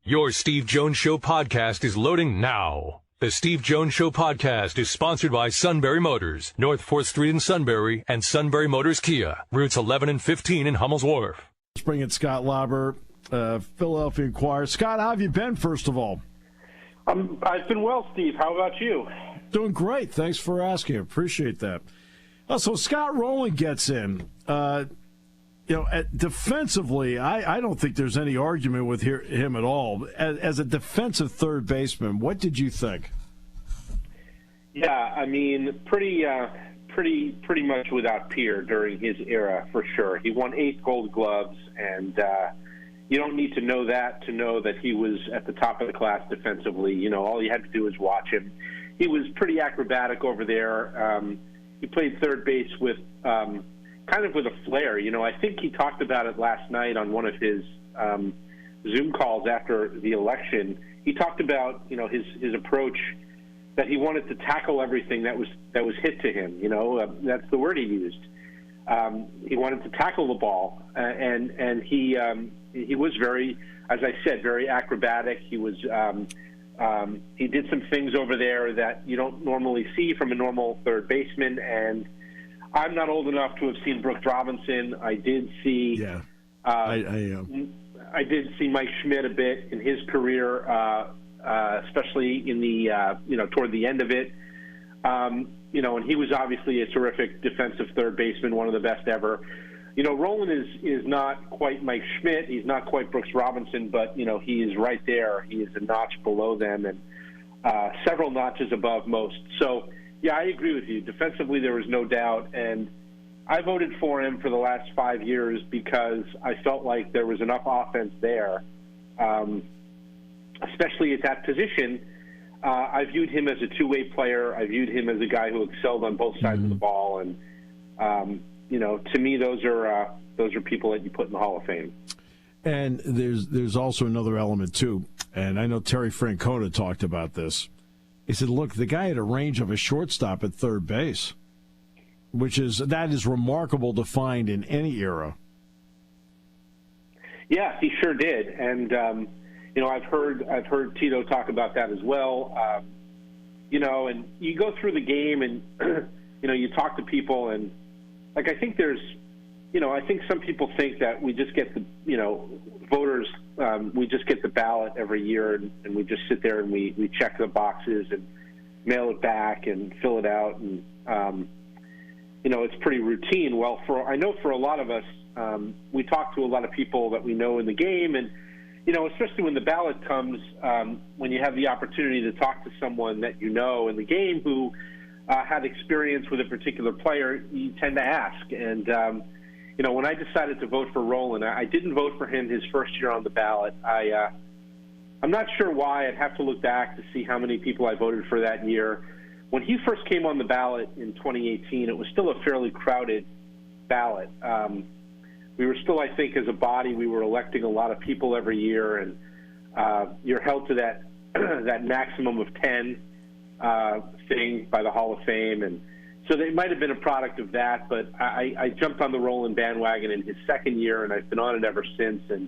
Your Steve Jones Show podcast is loading now. The Steve Jones Show podcast is sponsored by Sunbury Motors, North 4th Street in Sunbury, and Sunbury Motors Kia, routes 11 and 15 in Hummel's Wharf. Let's bring in Scott Lauber, Philadelphia Inquirer. Scott, how have you been, first of all? I've been well, Steve. How about you? Doing great. Thanks for asking. Appreciate that. So Scott Rolen gets in. Defensively, I don't think there's any argument with him at all. As a defensive third baseman, what did you think? Yeah, I mean, pretty much without peer during his era, for sure. He won 8 Gold Gloves, and you don't need to know that he was at the top of the class defensively. You know, all you had to do was watch him. He was pretty acrobatic over there. He played third base with kind of with a flair. You know, I think he talked about it last night on one of his Zoom calls after the election. He talked about, you know, his approach, that he wanted to tackle everything that was hit to him. You know, that's the word he used. He wanted to tackle the ball, and he was very, as I said, very acrobatic. He was he did some things over there that you don't normally see from a normal third baseman. And I'm not old enough to have seen Brooks Robinson. I did see. Yeah. I did see Mike Schmidt a bit in his career, especially in the toward the end of it. And he was obviously a terrific defensive third baseman, one of the best ever. You know, Rolen is not quite Mike Schmidt. He's not quite Brooks Robinson, but he is right there. He is a notch below them and several notches above most. So, yeah, I agree with you. Defensively, there was no doubt, and I voted for him for the last 5 years because I felt like there was enough offense there, especially at that position. I viewed him as a two-way player. I viewed him as a guy who excelled on both sides of the ball, and to me, those are people that you put in the Hall of Fame. And there's also another element too, and I know Terry Francona talked about this. He said, "Look, the guy had a range of a shortstop at third base, that is remarkable to find in any era." Yeah, he sure did, and I've heard Tito talk about that as well. And you go through the game, and you talk to people, and like I think I think some people think that we just get the voters, we just get the ballot every year, and we just sit there and we check the boxes and mail it back and fill it out, and it's pretty routine. Well, I know for a lot of us, we talk to a lot of people that we know in the game, and especially when the ballot comes, when you have the opportunity to talk to someone that you know in the game who had experience with a particular player, you tend to ask. And when I decided to vote for Rolen, I didn't vote for him his first year on the ballot. I'm not sure why. I'd have to look back to see how many people I voted for that year. When he first came on the ballot in 2018, it was still a fairly crowded ballot. We were still, I think, as a body, we were electing a lot of people every year, and you're held to that that maximum of 10 thing by the Hall of Fame. And so they might have been a product of that, but I jumped on the Rolen bandwagon in his second year, and I've been on it ever since. And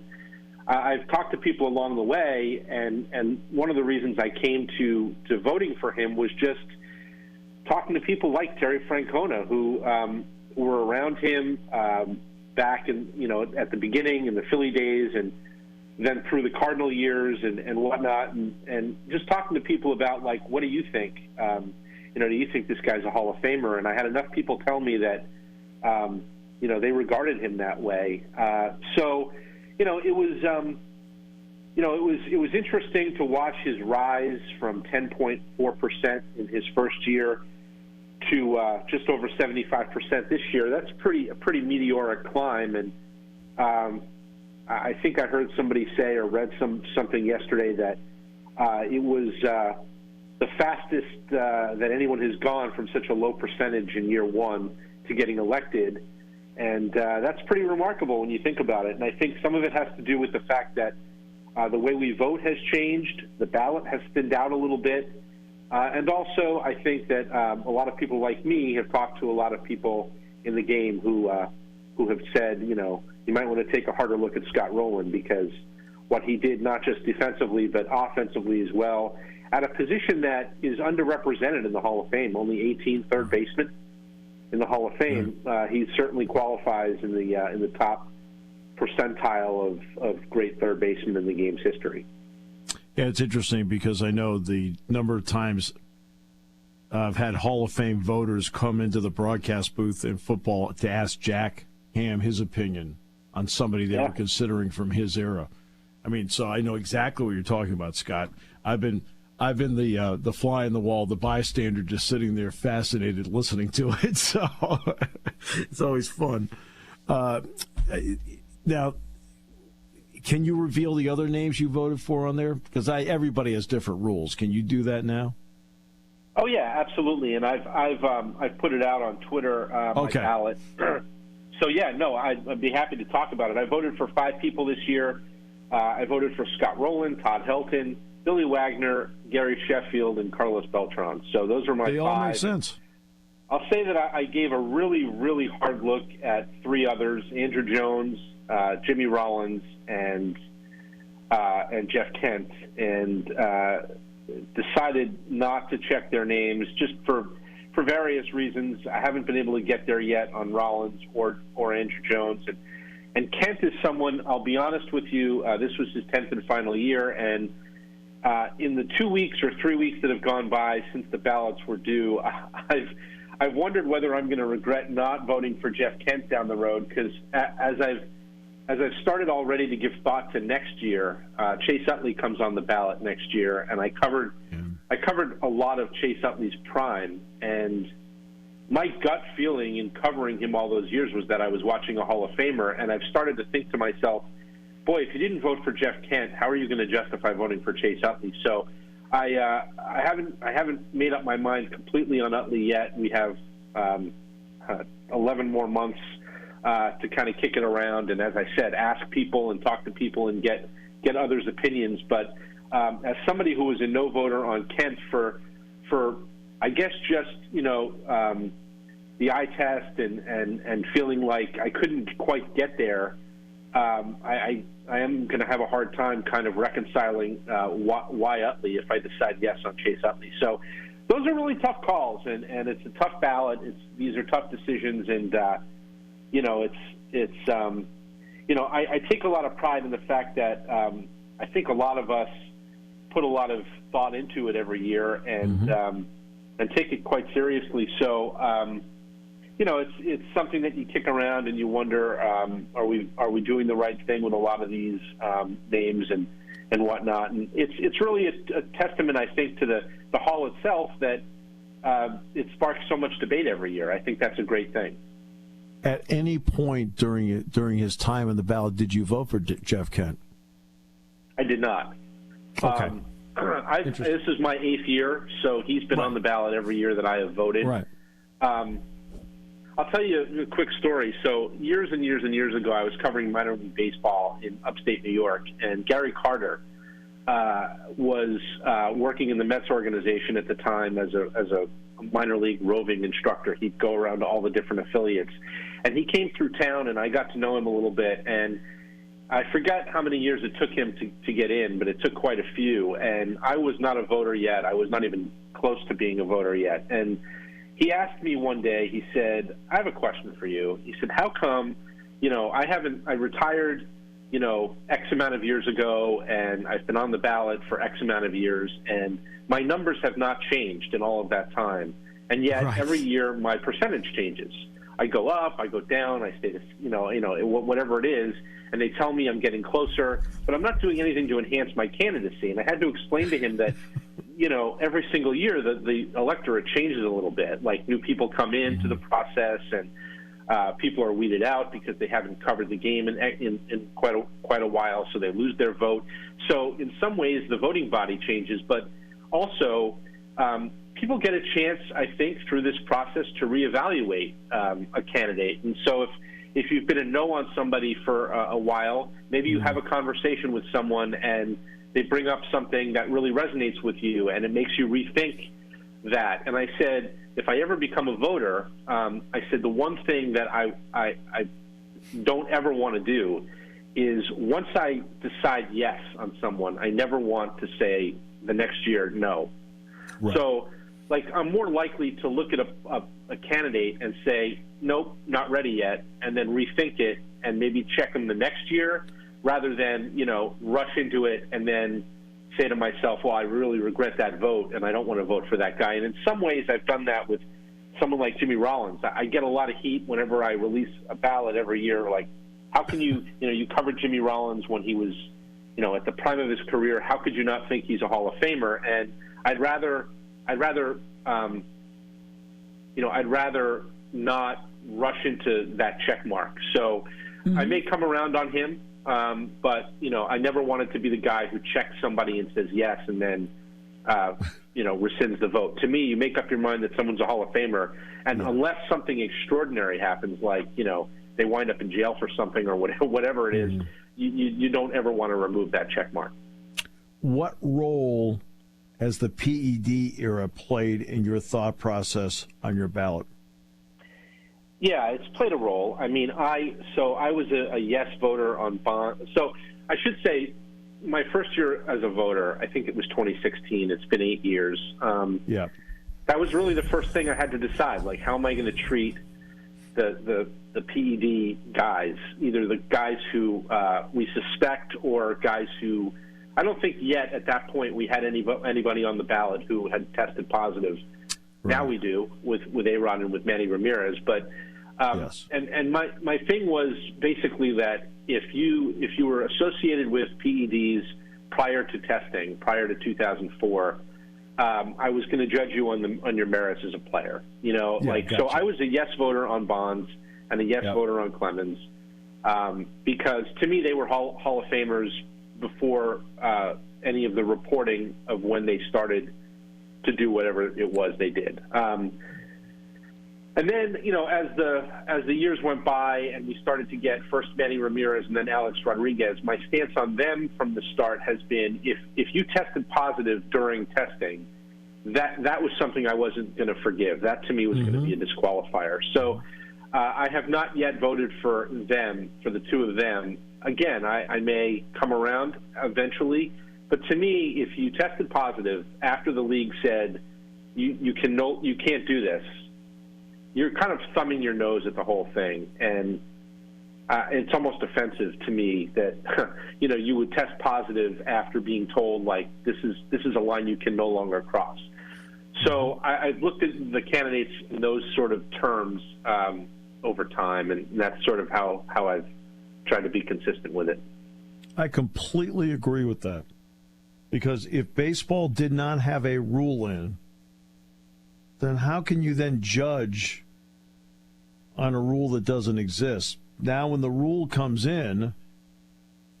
I've talked to people along the way, and one of the reasons I came to voting for him was just talking to people like Terry Francona, who were around him back in, at the beginning in the Philly days, and then through the Cardinal years and whatnot, and just talking to people about, like, what do you think? Do you think this guy's a Hall of Famer? And I had enough people tell me that, they regarded him that way. It was interesting to watch his rise from 10.4% in his first year to just over 75% this year. That's a pretty meteoric climb, and I think I heard somebody say or read something yesterday that it was the fastest that anyone has gone from such a low percentage in year one to getting elected, and that's pretty remarkable when you think about it. And I think some of it has to do with the fact that the way we vote has changed, the ballot has thinned out a little bit, and also I think that a lot of people like me have talked to a lot of people in the game who have said, you might want to take a harder look at Scott Rolen, because what he did, not just defensively, but offensively as well, at a position that is underrepresented in the Hall of Fame. Only 18th third baseman in the Hall of Fame. He certainly qualifies in the top percentile of great third basemen in the game's history. Yeah, it's interesting because I know the number of times I've had Hall of Fame voters come into the broadcast booth in football to ask Jack Ham his opinion on somebody they were considering from his era. I mean, so I know exactly what you're talking about, Scott. I've been the fly in the wall, the bystander, just sitting there fascinated listening to it. So it's always fun. Now, can you reveal the other names you voted for on there? Because everybody has different rules. Can you do that now? Oh yeah, absolutely. And I've put it out on Twitter, my ballot. So yeah, no, I'd be happy to talk about it. I voted for 5 people this year. I voted for Scott Rolen, Todd Helton, Billy Wagner, Gary Sheffield, and Carlos Beltran. So those are my 5. They all make sense. I'll say that I gave a really, really hard look at 3 others: Andrew Jones, Jimmy Rollins, and Jeff Kent, and decided not to check their names just for various reasons. I haven't been able to get there yet on Rollins or Andrew Jones. And Kent is someone, I'll be honest with you, this was his 10th and final year, and in the 2 weeks or 3 weeks that have gone by since the ballots were due, I've wondered whether I'm going to regret not voting for Jeff Kent down the road, because as I've started already to give thought to next year, Chase Utley comes on the ballot next year, and I covered a lot of Chase Utley's prime, and my gut feeling in covering him all those years was that I was watching a Hall of Famer, and I've started to think to myself, boy, if you didn't vote for Jeff Kent, how are you going to justify voting for Chase Utley? So I haven't made up my mind completely on Utley yet. We have 11 more months to kind of kick it around, and as I said, ask people and talk to people and get others' opinions. But as somebody who was a no voter on Kent for I guess just the eye test and feeling like I couldn't quite get there, I am going to have a hard time kind of reconciling why Utley if I decide yes on Chase Utley. So those are really tough calls, and it's a tough ballot. These are tough decisions, and I take a lot of pride in the fact that I think a lot of us put a lot of thought into it every year and take it quite seriously. So it's something that you kick around and you wonder, are we doing the right thing with a lot of these names and whatnot? And it's really a testament, I think, to the Hall itself that it sparks so much debate every year. I think that's a great thing. At any point during his time in the ballot, did you vote for Jeff Kent? I did not. Okay. This is my 8th year, so he's been on the ballot every year that I have voted. Right. I'll tell you a quick story. So years and years and years ago, I was covering minor league baseball in upstate New York, and Gary Carter was working in the Mets organization at the time as a minor league roving instructor. He'd go around to all the different affiliates, and he came through town, and I got to know him a little bit, and I forget how many years it took him to get in, but it took quite a few, and I was not a voter yet. I was not even close to being a voter yet, and he asked me one day, he said, I have a question for you. He said, how come, I retired, X amount of years ago, and I've been on the ballot for X amount of years, and my numbers have not changed in all of that time. And yet every year my percentage changes. I go up, I go down, I stay, whatever it is, and they tell me I'm getting closer, but I'm not doing anything to enhance my candidacy. And I had to explain to him that, every single year the electorate changes a little bit. Like new people come into the process, and people are weeded out because they haven't covered the game in quite a while, so they lose their vote. So in some ways the voting body changes, but also people get a chance, I think, through this process to reevaluate a candidate. And so if you've been a no on somebody for a while, maybe you have a conversation with someone and they bring up something that really resonates with you, and it makes you rethink that. And I said, if I ever become a voter, I said the one thing that I don't ever want to do is once I decide yes on someone, I never want to say the next year no. Right. So, like, I'm more likely to look at a candidate and say, nope, not ready yet, and then rethink it and maybe check them the next year, rather than, rush into it and then say to myself, well, I really regret that vote and I don't want to vote for that guy. And in some ways, I've done that with someone like Jimmy Rollins. I get a lot of heat whenever I release a ballot every year. Like, how can you covered Jimmy Rollins when he was, at the prime of his career. How could you not think he's a Hall of Famer? And I'd rather not rush into that check mark. So I may come around on him, but I never wanted to be the guy who checks somebody and says yes and then rescinds the vote. To me, you make up your mind that someone's a Hall of Famer, and unless something extraordinary happens, like they wind up in jail for something or whatever it is, you don't ever want to remove that check mark. What role has the PED era played in your thought process on your ballot? Yeah, it's played a role. I mean, I was a yes voter on bond. So I should say my first year as a voter, I think it was 2016. It's been 8 years. That was really the first thing I had to decide. Like, how am I going to treat the PED guys, either the guys who we suspect or guys who I don't think yet at that point we had anybody on the ballot who had tested positive. Right. Now we do with A-Rod and with Manny Ramirez. But yes. And my thing was basically that if you were associated with PEDs prior to testing, prior to 2004, I was going to judge you on your merits as a player. Gotcha. So I was a yes voter on Bonds and a yes voter on Clemens because to me they were Hall of Famers before any of the reporting of when they started to do whatever it was they did. And then, as the years went by and we started to get first Manny Ramirez and then Alex Rodriguez, my stance on them from the start has been if you tested positive during testing, that was something I wasn't going to forgive. That to me was going to be a disqualifier. So I have not yet voted for them, for the two of them. Again, I may come around eventually, but to me, if you tested positive after the league said you can't do this, you're kind of thumbing your nose at the whole thing, and it's almost offensive to me that you would test positive after being told like this is a line you can no longer cross. So I've looked at the candidates in those sort of terms over time, and that's sort of how I've tried to be consistent with it. I completely agree with that, because if baseball did not have a rule in, then how can you then judge on a rule that doesn't exist? Now, when the rule comes in,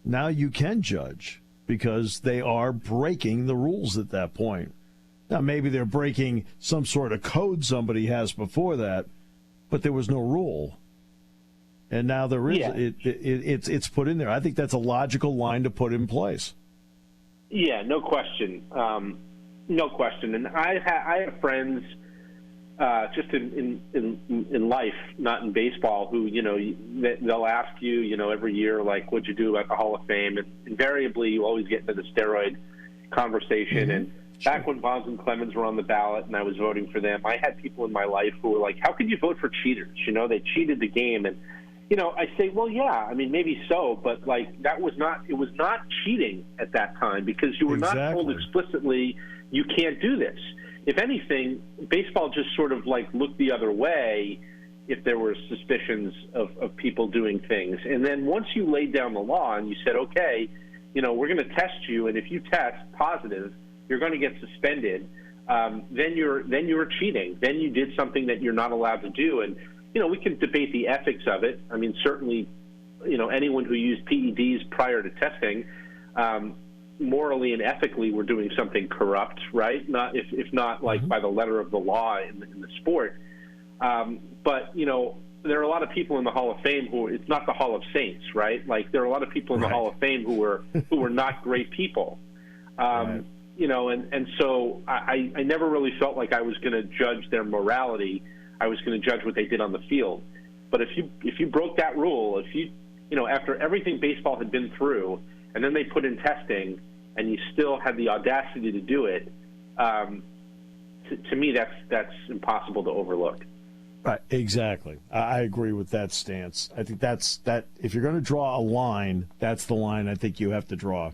now you can judge because they are breaking the rules at that point. Now, maybe they're breaking some sort of code somebody has before that, but there was no rule. And now there is. Yeah. It's put in there. I think that's a logical line to put in place. Yeah, no question. No question. And I have friends just in life, not in baseball, who, they'll ask you, every year, like, what'd you do at the Hall of Fame? And invariably, you always get into the steroid conversation. And back when Bonds and Clemens were on the ballot and I was voting for them, I had people in my life who were like, how could you vote for cheaters? They cheated the game. And, I say, well, yeah, I mean, maybe so, but, like, it was not cheating at that time because you were not told explicitly you can't do this. If anything, baseball just sort of like looked the other way if there were suspicions of people doing things. And then once you laid down the law and you said, okay, we're going to test you, and if you test positive, you're going to get suspended, then you're cheating. Then you did something that you're not allowed to do. And, we can debate the ethics of it. I mean, certainly, anyone who used PEDs prior to testing, morally and ethically we're doing something corrupt, right? Not if not like by the letter of the law in the sport. But there are a lot of people in the Hall of Fame who it's not the Hall of Saints, right? Like there are a lot of people in the Hall of Fame who were not great people. And so I never really felt like I was going to judge their morality. I was going to judge what they did on the field. But if you broke that rule, if after everything baseball had been through, and then they put in testing, and you still had the audacity to do it, to me, that's impossible to overlook. Right, exactly. I agree with that stance. I think that if you're going to draw a line, that's the line I think you have to draw. I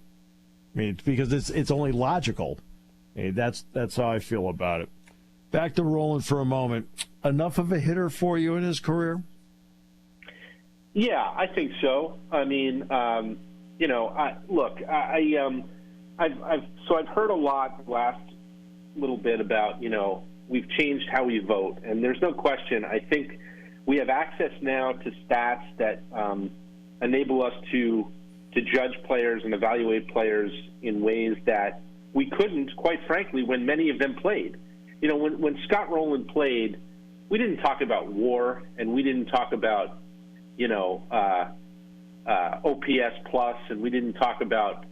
mean, because it's only logical. Hey, that's how I feel about it. Back to Rolen for a moment. Enough of a hitter for you in his career? Yeah, I think so. I mean, I've heard a lot the last little bit about, we've changed how we vote, and there's no question. I think we have access now to stats that enable us to judge players and evaluate players in ways that we couldn't, quite frankly, when many of them played. When Scott Rolen played, we didn't talk about WAR, and we didn't talk about OPS plus, and we didn't talk about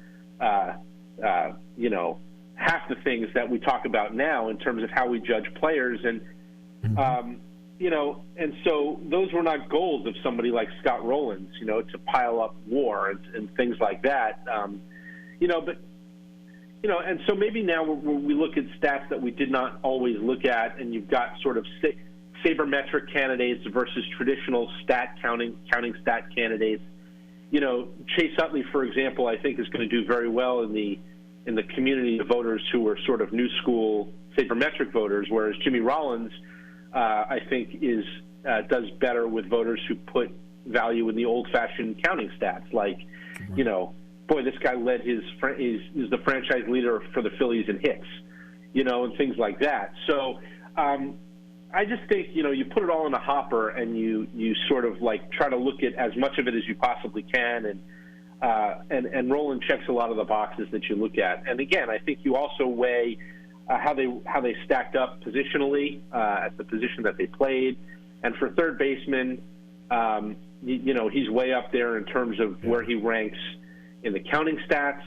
half the things that we talk about now in terms of how we judge players, and and so those were not goals of somebody like Scott Rolen's, to pile up WAR and things like that, and so maybe now we look at stats that we did not always look at, and you've got sort of sabermetric candidates versus traditional counting stat candidates. Chase Utley, for example, I think is going to do very well in the community of voters who are sort of new school sabermetric voters, whereas Jimmy Rollins, I think, does better with voters who put value in the old-fashioned counting stats, like, boy, this guy led is the franchise leader for the Phillies in hits, and things like that. So I just think, you put it all in a hopper and you sort of like try to look at as much of it as you possibly can, and Rolen checks a lot of the boxes that you look at. And again, I think you also weigh how they stacked up positionally at the position that they played, and for third baseman, he's way up there in terms of where he ranks in the counting stats,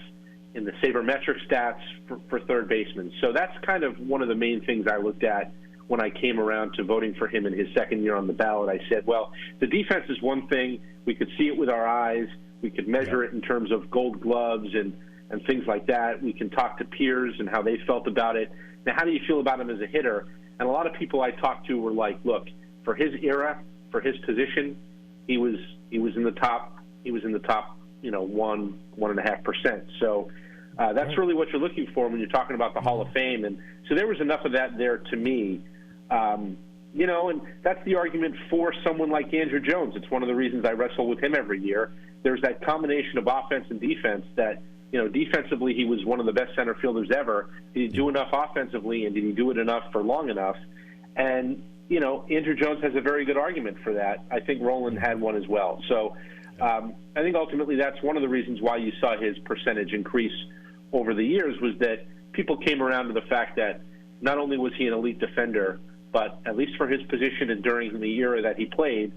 in the sabermetric stats for third baseman. So that's kind of one of the main things I looked at when I came around to voting for him in his second year on the ballot. I said, well, the defense is one thing. We could see it with our eyes. We could measure it in terms of gold gloves and things like that. We can talk to peers and how they felt about it. Now, how do you feel about him as a hitter? And a lot of people I talked to were like, look, for his era, for his position, he was in the top 1.5%. So that's really what you're looking for when you're talking about the Hall of Fame. And so there was enough of that there to me. And that's the argument for someone like Andrew Jones. It's one of the reasons I wrestle with him every year. There's that combination of offense and defense that, defensively he was one of the best center fielders ever. Did he do enough offensively, and did he do it enough for long enough? And, Andrew Jones has a very good argument for that. I think Rolen had one as well. So I think ultimately that's one of the reasons why you saw his percentage increase over the years, was that people came around to the fact that not only was he an elite defender, but at least for his position and during the era that he played,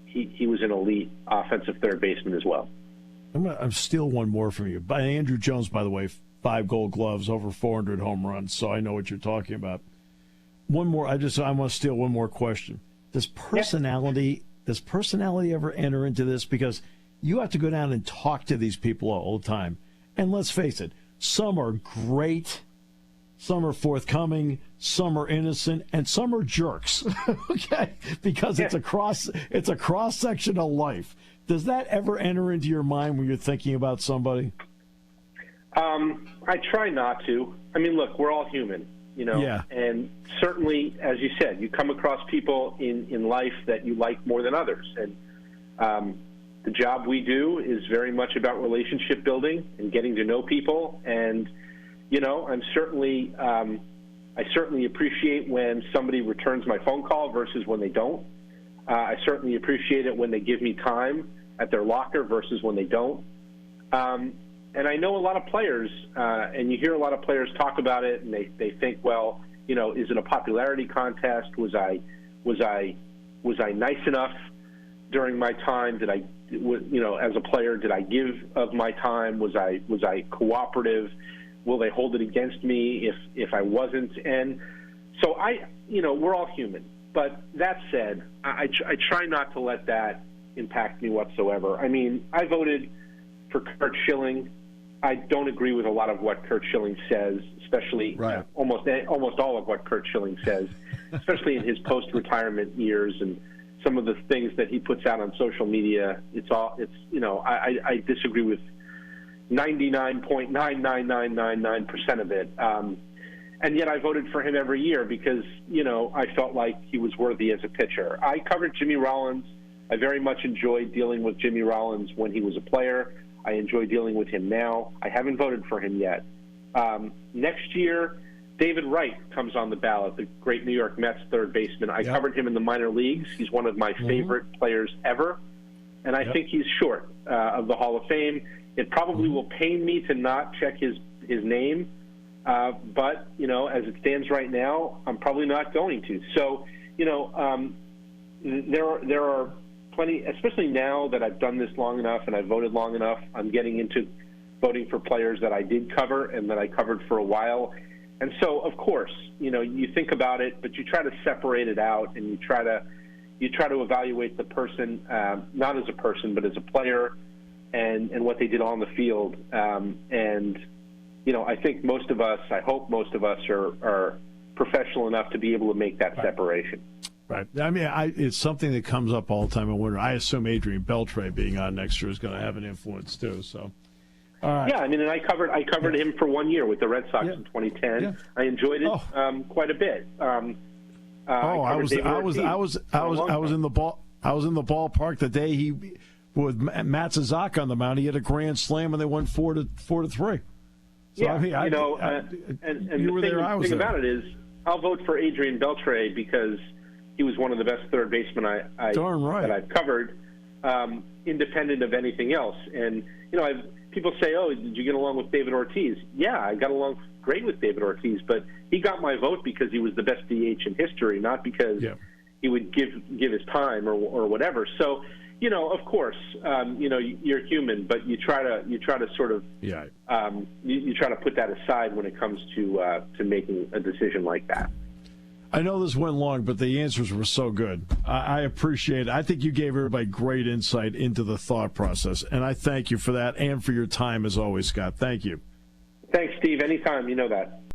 he was an elite offensive third baseman as well. I'm going to steal one more from you. By Andrew Jones, by the way, 5 Gold Gloves, over 400 home runs, so I know what you're talking about. One more. I want to steal one more question. Does personality ever enter into this? Because you have to go down and talk to these people all the time. And let's face it, some are great, some are forthcoming, some are innocent, and some are jerks. Okay? Because it's a cross section of life. Does that ever enter into your mind when you're thinking about somebody? I try not to. I mean, look, we're all human, Yeah. And certainly, as you said, you come across people in life that you like more than others. And the job we do is very much about relationship building and getting to know people. And, I certainly appreciate when somebody returns my phone call versus when they don't. I certainly appreciate it when they give me time at their locker versus when they don't. And I know a lot of players, and you hear a lot of players talk about it, and they think, well, is it a popularity contest? Was I nice enough during my time? Did I, as a player, did I give of my time? Was I cooperative? Will they hold it against me if I wasn't? And so we're all human. But that said, I try not to let that impact me whatsoever. I mean, I voted for Curt Schilling. I don't agree with a lot of what Curt Schilling says, especially almost all of what Curt Schilling says, especially in his post-retirement years and some of the things that he puts out on social media. I disagree with 99.99999% of it. And yet I voted for him every year because, I felt like he was worthy as a pitcher. I covered Jimmy Rollins. I very much enjoyed dealing with Jimmy Rollins when he was a player. I enjoy dealing with him now. I haven't voted for him yet. Next year, David Wright comes on the ballot, the great New York Mets third baseman. I covered him in the minor leagues. He's one of my favorite players ever, and I think he's short of the Hall of Fame. It probably will pain me to not check his name, but, as it stands right now, I'm probably not going to. So, there are plenty, especially now that I've done this long enough and I've voted long enough, I'm getting into voting for players that I did cover and that I covered for a while. And so, of course, you think about it, but you try to separate it out and you try to evaluate the person, not as a person, but as a player and what they did on the field. I think most of us, I hope most of us are professional enough to be able to make that separation. Right. I mean, it's something that comes up all the time. I wonder. I assume Adrian Beltre being on next year is going to have an influence too. So, all right. Yeah, I mean, and I covered him for 1 year with the Red Sox in 2010. Yeah. I enjoyed it quite a bit. I was in the ballpark the day he with Matt Suzuki on the mound. He had a grand slam and they won 4-3. So, yeah, I mean, and the thing about it is, I'll vote for Adrian Beltre because he was one of the best third basemen that I've covered, independent of anything else. And people say, "Oh, did you get along with David Ortiz?" Yeah, I got along great with David Ortiz, but he got my vote because he was the best DH in history, not because he would give his time or whatever. So, of course, you're human, but you try to sort of you try to put that aside when it comes to making a decision like that. I know this went long, but the answers were so good. I appreciate it. I think you gave everybody great insight into the thought process, and I thank you for that and for your time as always, Scott. Thank you. Thanks, Steve. Anytime. You know that.